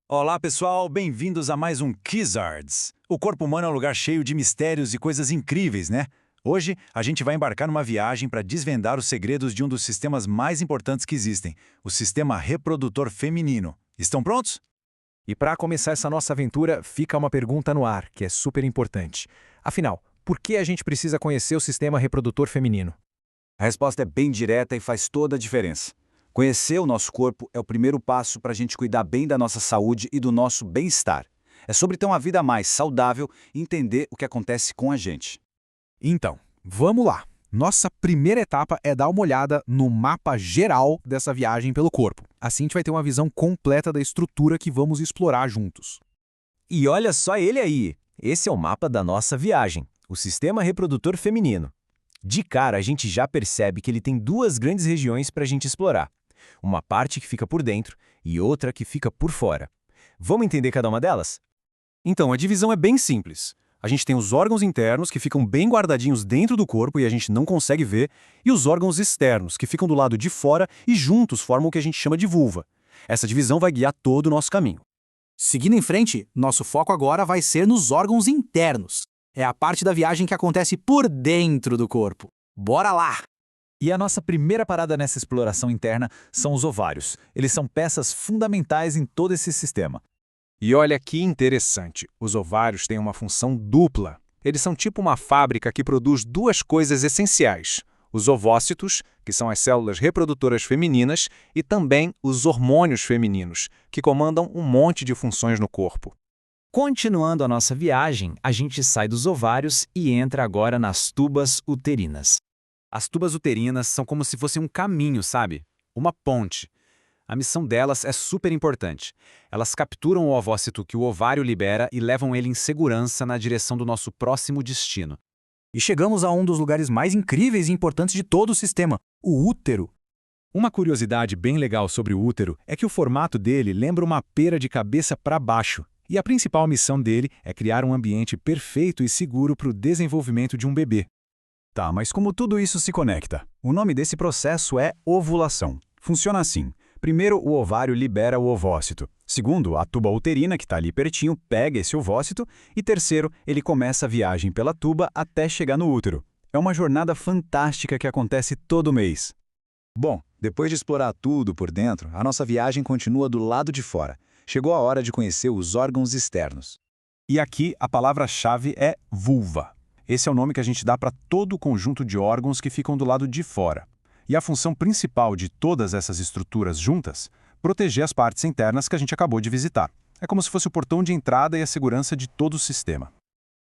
Olá, pessoal, bem-vindos a mais um Kizards. O corpo humano é um lugar cheio de mistérios e coisas incríveis, né? Hoje, a gente vai embarcar numa viagem para desvendar os segredos de um dos sistemas mais importantes que existem, o sistema reprodutor feminino. Estão prontos? E para começar essa nossa aventura, fica uma pergunta no ar, que é super importante. Afinal, por que a gente precisa conhecer o sistema reprodutor feminino? A resposta é bem direta e faz toda a diferença. Conhecer o nosso corpo é o primeiro passo para a gente cuidar bem da nossa saúde e do nosso bem-estar. É sobre ter uma vida mais saudável e entender o que acontece com a gente. Então, vamos lá. Nossa primeira etapa é dar uma olhada no mapa geral dessa viagem pelo corpo. Assim a gente vai ter uma visão completa da estrutura que vamos explorar juntos. E olha só ele aí! Esse é o mapa da nossa viagem, o sistema reprodutor feminino. De cara, a gente já percebe que ele tem duas grandes regiões para a gente explorar. Uma parte que fica por dentro e outra que fica por fora. Vamos entender cada uma delas? Então, a divisão é bem simples. A gente tem os órgãos internos, que ficam bem guardadinhos dentro do corpo e a gente não consegue ver, e os órgãos externos, que ficam do lado de fora e juntos formam o que a gente chama de vulva. Essa divisão vai guiar todo o nosso caminho. Seguindo em frente, nosso foco agora vai ser nos órgãos internos. É a parte da viagem que acontece por dentro do corpo. Bora lá! E a nossa primeira parada nessa exploração interna são os ovários. Eles são peças fundamentais em todo esse sistema. E olha que interessante, os ovários têm uma função dupla. Eles são tipo uma fábrica que produz duas coisas essenciais. Os ovócitos, que são as células reprodutoras femininas, e também os hormônios femininos, que comandam um monte de funções no corpo. Continuando a nossa viagem, a gente sai dos ovários e entra agora nas tubas uterinas. As tubas uterinas são como se fosse um caminho, sabe? Uma ponte. A missão delas é super importante. Elas capturam o ovócito que o ovário libera e levam ele em segurança na direção do nosso próximo destino. E chegamos a um dos lugares mais incríveis e importantes de todo o sistema, o útero. Uma curiosidade bem legal sobre o útero é que o formato dele lembra uma pera de cabeça para baixo. E a principal missão dele é criar um ambiente perfeito e seguro para o desenvolvimento de um bebê. Tá, mas como tudo isso se conecta? O nome desse processo é ovulação. Funciona assim. Primeiro, o ovário libera o ovócito. Segundo, a tuba uterina, que está ali pertinho, pega esse ovócito. E terceiro, ele começa a viagem pela tuba até chegar no útero. É uma jornada fantástica que acontece todo mês. Bom, depois de explorar tudo por dentro, a nossa viagem continua do lado de fora. Chegou a hora de conhecer os órgãos externos. E aqui a palavra-chave é vulva. Esse é o nome que a gente dá para todo o conjunto de órgãos que ficam do lado de fora. E a função principal de todas essas estruturas juntas, proteger as partes internas que a gente acabou de visitar. É como se fosse o portão de entrada e a segurança de todo o sistema.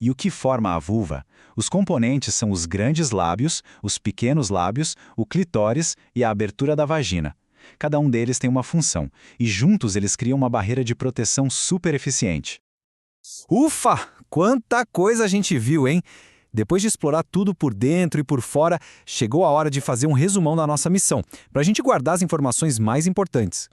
E o que forma a vulva? Os componentes são os grandes lábios, os pequenos lábios, o clitóris e a abertura da vagina. Cada um deles tem uma função, e juntos eles criam uma barreira de proteção super eficiente. Ufa! Quanta coisa a gente viu, hein? Depois de explorar tudo por dentro e por fora, chegou a hora de fazer um resumão da nossa missão, para a gente guardar as informações mais importantes.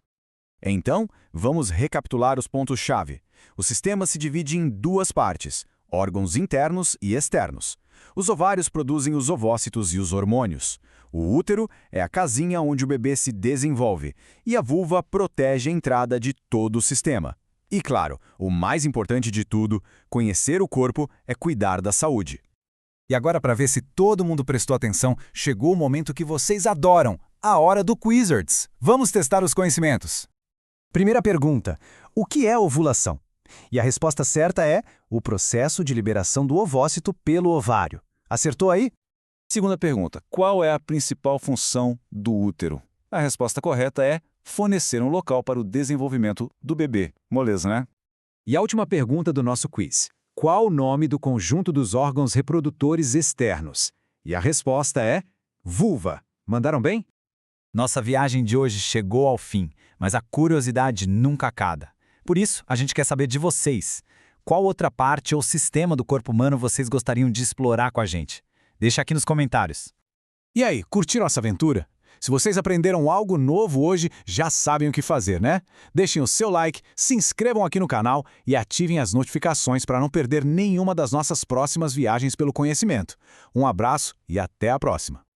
Então, vamos recapitular os pontos-chave. O sistema se divide em duas partes, órgãos internos e externos. Os ovários produzem os ovócitos e os hormônios. O útero é a casinha onde o bebê se desenvolve, e a vulva protege a entrada de todo o sistema. E claro, o mais importante de tudo, conhecer o corpo é cuidar da saúde. E agora, para ver se todo mundo prestou atenção, chegou o momento que vocês adoram, a hora do Quizards. Vamos testar os conhecimentos. Primeira pergunta, o que é ovulação? E a resposta certa é o processo de liberação do ovócito pelo ovário. Acertou aí? Segunda pergunta, qual é a principal função do útero? A resposta correta é fornecer um local para o desenvolvimento do bebê. Moleza, né? E a última pergunta do nosso quiz. Qual o nome do conjunto dos órgãos reprodutores externos? E a resposta é vulva. Mandaram bem? Nossa viagem de hoje chegou ao fim, mas a curiosidade nunca acaba. Por isso, a gente quer saber de vocês. Qual outra parte ou sistema do corpo humano vocês gostariam de explorar com a gente? Deixa aqui nos comentários. E aí, curtiram essa aventura? Se vocês aprenderam algo novo hoje, já sabem o que fazer, né? Deixem o seu like, se inscrevam aqui no canal e ativem as notificações para não perder nenhuma das nossas próximas viagens pelo conhecimento. Um abraço e até a próxima!